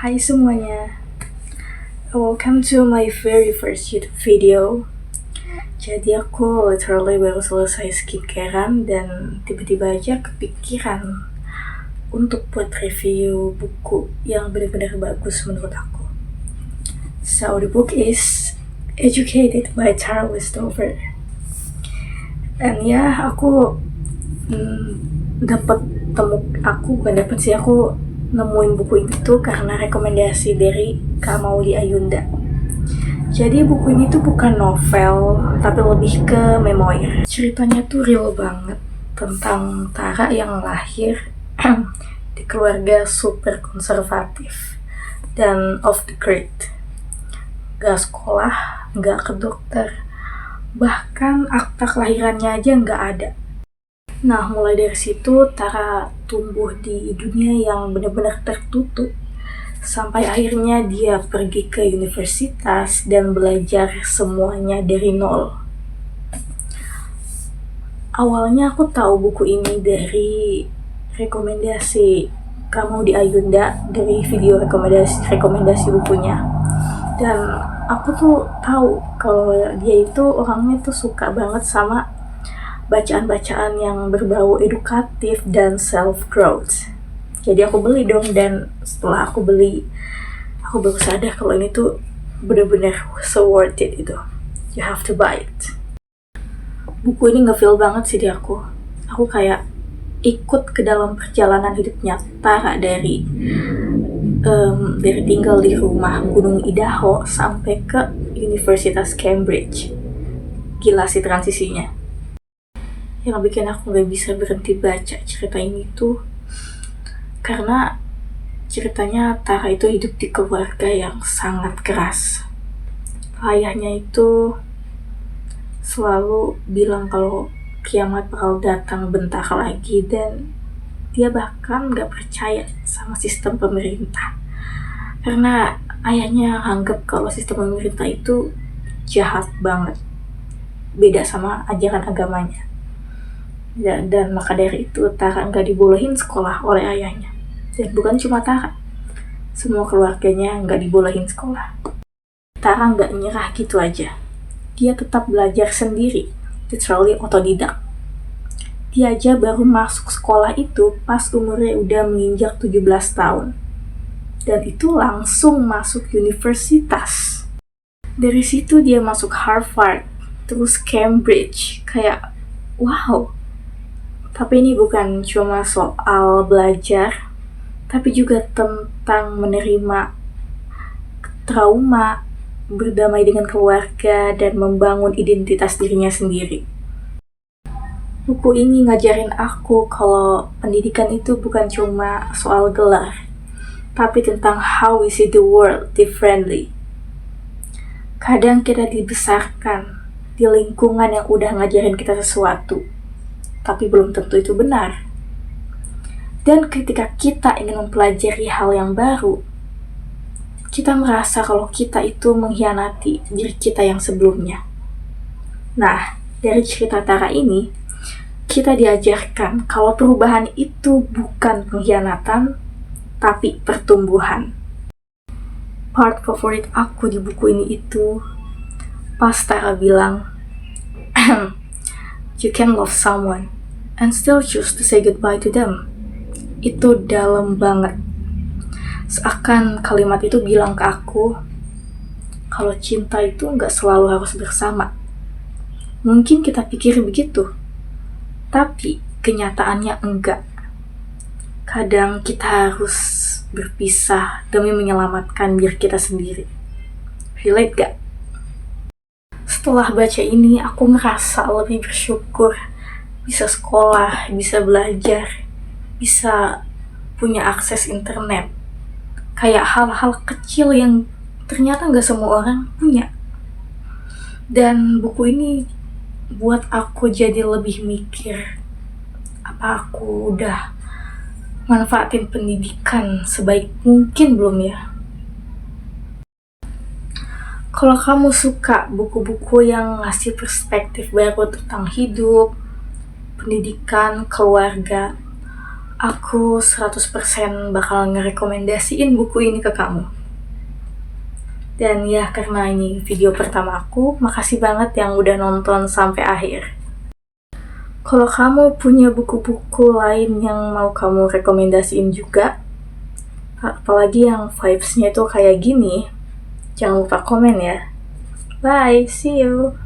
Hai semuanya, welcome to my very first YouTube video. Jadi aku literally baru selesai skincarean dan tiba-tiba aja kepikiran untuk buat review buku yang benar-benar bagus menurut aku. So the book is Educated by Tara Westover. Dan ya aku aku nemuin buku itu karena rekomendasi dari Kak Maudy Ayunda. Jadi buku ini tuh bukan novel, tapi lebih ke memoir. Ceritanya tuh real banget tentang Tara yang lahir di keluarga super konservatif dan off the grid. Gak sekolah, gak ke dokter, bahkan akta kelahirannya aja gak ada. Nah, mulai dari situ Tara tumbuh di dunia yang benar-benar tertutup sampai akhirnya dia pergi ke universitas dan belajar semuanya dari nol. Awalnya aku tahu buku ini dari rekomendasi Kak Maudy Ayunda, dari video rekomendasi bukunya. Dan aku tuh tahu kalau dia itu orangnya tuh suka banget sama bacaan-bacaan yang berbau edukatif dan self-growth. Jadi aku beli dong, dan setelah aku beli, aku baru sadar kalau ini tuh bener-bener so worth it itu. You have to buy it. Buku ini nge-feel banget sih di aku. Aku kayak ikut ke dalam perjalanan hidupnya Tara dari tinggal di rumah Gunung Idaho sampai ke Universitas Cambridge. Gila sih transisinya. Yang bikin aku gak bisa berhenti baca cerita ini tuh karena ceritanya Tara itu hidup di keluarga yang sangat keras. Ayahnya itu selalu bilang kalau kiamat bakal datang bentar lagi, dan dia bahkan gak percaya sama sistem pemerintah karena ayahnya anggap kalau sistem pemerintah itu jahat banget, beda sama ajaran agamanya. Dan maka dari itu Tara nggak dibolehin sekolah oleh ayahnya. Dan bukan cuma Tara, semua keluarganya nggak dibolehin sekolah. Tara nggak nyerah gitu aja. Dia tetap belajar sendiri, literally otodidak. Dia aja baru masuk sekolah itu pas umurnya udah menginjak 17 tahun. Dan itu langsung masuk universitas. Dari situ dia masuk Harvard, terus Cambridge. Kayak wow. Tapi ini bukan cuma soal belajar, tapi juga tentang menerima trauma, berdamai dengan keluarga, dan membangun identitas dirinya sendiri. Buku ini ngajarin aku kalau pendidikan itu bukan cuma soal gelar, tapi tentang how we see the world differently. Kadang kita dibesarkan di lingkungan yang udah ngajarin kita sesuatu, tapi belum tentu itu benar. Dan ketika kita ingin mempelajari hal yang baru, kita merasa kalau kita itu mengkhianati diri kita yang sebelumnya. Nah, dari cerita Tara ini, kita diajarkan kalau perubahan itu bukan pengkhianatan, tapi pertumbuhan. Part favorit aku di buku ini itu pas Tara bilang, you can love someone and still choose to say goodbye to them. Itu dalam banget. Seakan kalimat itu bilang ke aku kalau cinta itu gak selalu harus bersama. Mungkin kita pikir begitu, tapi kenyataannya enggak. Kadang kita harus berpisah demi menyelamatkan diri kita sendiri. Relate gak? Setelah baca ini, aku ngerasa lebih bersyukur bisa sekolah, bisa belajar, bisa punya akses internet. Kayak hal-hal kecil yang ternyata gak semua orang punya. Dan buku ini buat aku jadi lebih mikir, apa aku udah manfaatin pendidikan sebaik mungkin belum ya? Kalau kamu suka buku-buku yang ngasih perspektif baru tentang hidup, pendidikan, keluarga, Aku 100% bakal ngerekomendasiin buku ini ke kamu. Dan ya, karena ini video pertama aku, makasih banget yang udah nonton sampai akhir. Kalau kamu punya buku-buku lain yang mau kamu rekomendasiin juga, apalagi yang vibes-nya itu kayak gini, jangan lupa komen ya. Bye, see you!